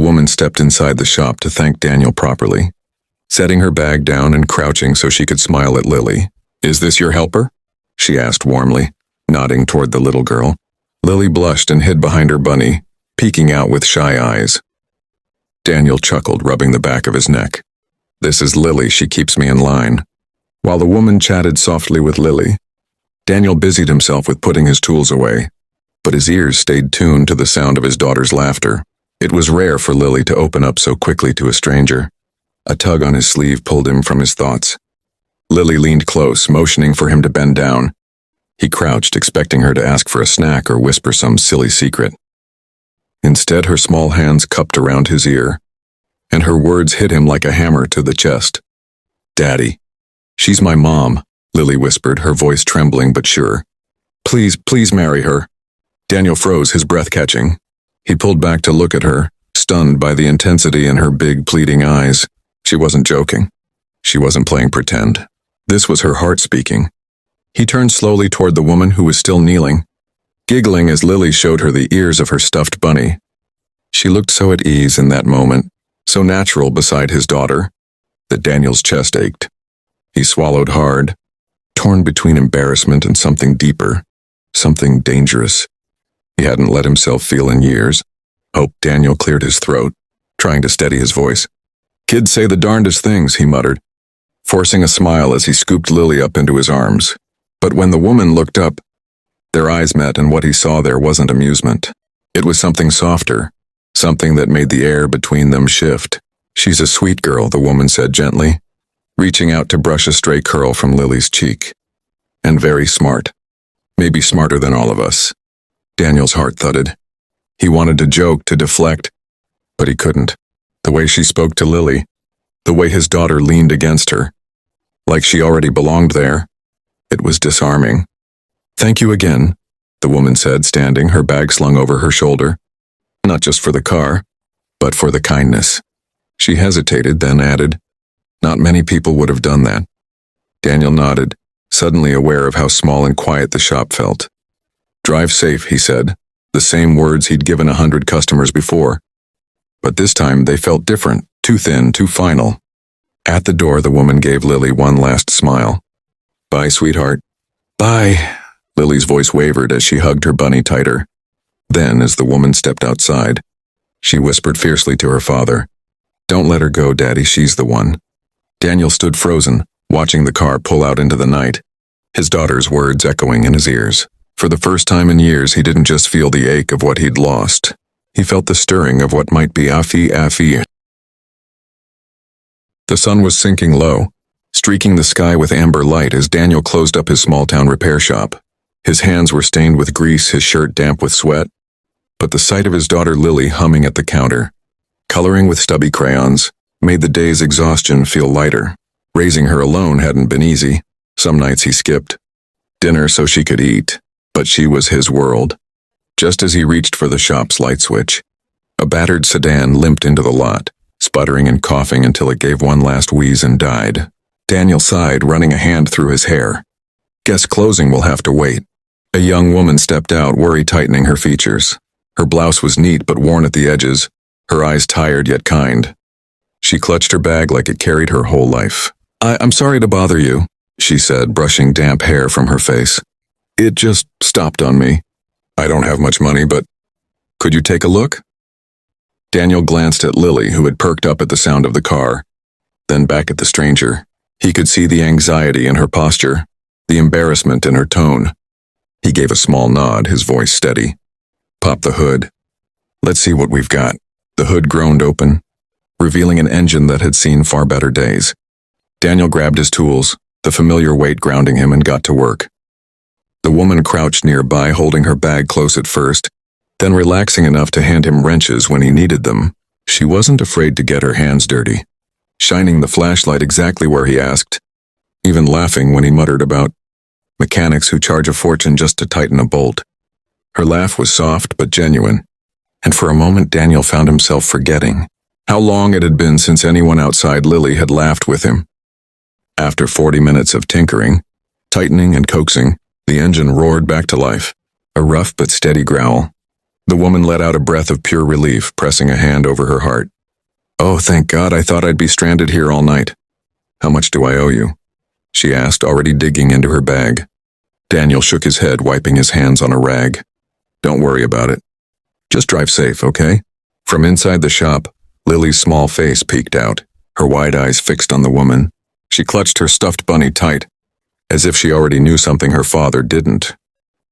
woman stepped inside the shop to thank Daniel properly, setting her bag down and crouching so she could smile at Lily. "Is this your helper?" she asked warmly, nodding toward the little girl. Lily blushed and hid behind her bunny, peeking out with shy eyes. Daniel chuckled, rubbing the back of his neck. "This is Lily, she keeps me in line." While the woman chatted softly with Lily, Daniel busied himself with putting his tools away, but his ears stayed tuned to the sound of his daughter's laughter. It was rare for Lily to open up so quickly to a stranger. A tug on his sleeve pulled him from his thoughts. Lily leaned close, motioning for him to bend down. He crouched, expecting her to ask for a snack or whisper some silly secret. Instead, her small hands cupped around his ear, and her words hit him like a hammer to the chest. "Daddy." "She's my mom," Lily whispered, her voice trembling but sure. Please marry her." Daniel froze, his breath catching. He pulled back to look at her, stunned by the intensity in her big, pleading eyes. She wasn't joking. She wasn't playing pretend. This was her heart speaking. He turned slowly toward the woman who was still kneeling, giggling as Lily showed her the ears of her stuffed bunny. She looked so at ease in that moment, so natural beside his daughter, that Daniel's chest ached. He swallowed hard, torn between embarrassment and something deeper, something dangerous he hadn't let himself feel in years. Daniel cleared his throat, trying to steady his voice. "Kids say the darndest things," he muttered, forcing a smile as he scooped Lily up into his arms. But when the woman looked up, their eyes met, and what he saw there wasn't amusement. It was something softer, something that made the air between them shift. "She's a sweet girl," the woman said gently, reaching out to brush a stray curl from Lily's cheek. "And very smart. Maybe smarter than all of us." Daniel's heart thudded. He wanted to joke, to deflect, but he couldn't. The way she spoke to Lily, the way his daughter leaned against her, like she already belonged there, it was disarming. "Thank you again," the woman said, standing, her bag slung over her shoulder. "Not just for the car, but for the kindness." She hesitated, then added, "Not many people would have done that." Daniel nodded, suddenly aware of how small and quiet the shop felt. "Drive safe," he said, the same words he'd given 100 customers before. But this time they felt different, too thin, too final. At the door, the woman gave Lily one last smile. "Bye, sweetheart." "Bye." Lily's voice wavered as she hugged her bunny tighter. Then, as the woman stepped outside, she whispered fiercely to her father, "Don't let her go, Daddy, she's the one." Daniel stood frozen, watching the car pull out into the night, his daughter's words echoing in his ears. For the first time in years, he didn't just feel the ache of what he'd lost. He felt the stirring of what might be Afi. The sun was sinking low, streaking the sky with amber light as Daniel closed up his small-town repair shop. His hands were stained with grease, his shirt damp with sweat, but the sight of his daughter Lily humming at the counter, coloring with stubby crayons, made the day's exhaustion feel lighter. Raising her alone hadn't been easy. Some nights he skipped dinner so she could eat, but she was his world. Just as he reached for the shop's light switch, a battered sedan limped into the lot, sputtering and coughing until it gave one last wheeze and died. Daniel sighed, running a hand through his hair. "Guess closing will have to wait." A young woman stepped out, worry tightening her features. Her blouse was neat but worn at the edges, her eyes tired yet kind. She clutched her bag like it carried her whole life. I'm sorry to bother you," she said, brushing damp hair from her face. "It just stopped on me. I don't have much money, but could you take a look?" Daniel glanced at Lily, who had perked up at the sound of the car, then back at the stranger. He could see the anxiety in her posture, the embarrassment in her tone. He gave a small nod, his voice steady. "Pop the hood. Let's see what we've got." The hood groaned open, revealing an engine that had seen far better days. Daniel grabbed his tools, the familiar weight grounding him, and got to work. The woman crouched nearby, holding her bag close at first, then relaxing enough to hand him wrenches when he needed them. She wasn't afraid to get her hands dirty, shining the flashlight exactly where he asked, even laughing when he muttered about mechanics who charge a fortune just to tighten a bolt. Her laugh was soft but genuine, and for a moment Daniel found himself forgetting how long it had been since anyone outside Lily had laughed with him. After 40 minutes of tinkering, tightening and coaxing, the engine roared back to life, a rough but steady growl. The woman let out a breath of pure relief, pressing a hand over her heart. Oh, thank God, I thought I'd be stranded here all night. How much do I owe you? She asked, already digging into her bag. Daniel shook his head, wiping his hands on a rag. Don't worry about it. Just drive safe, okay? From inside the shop, Lily's small face peeked out, her wide eyes fixed on the woman. She clutched her stuffed bunny tight, as if she already knew something her father didn't.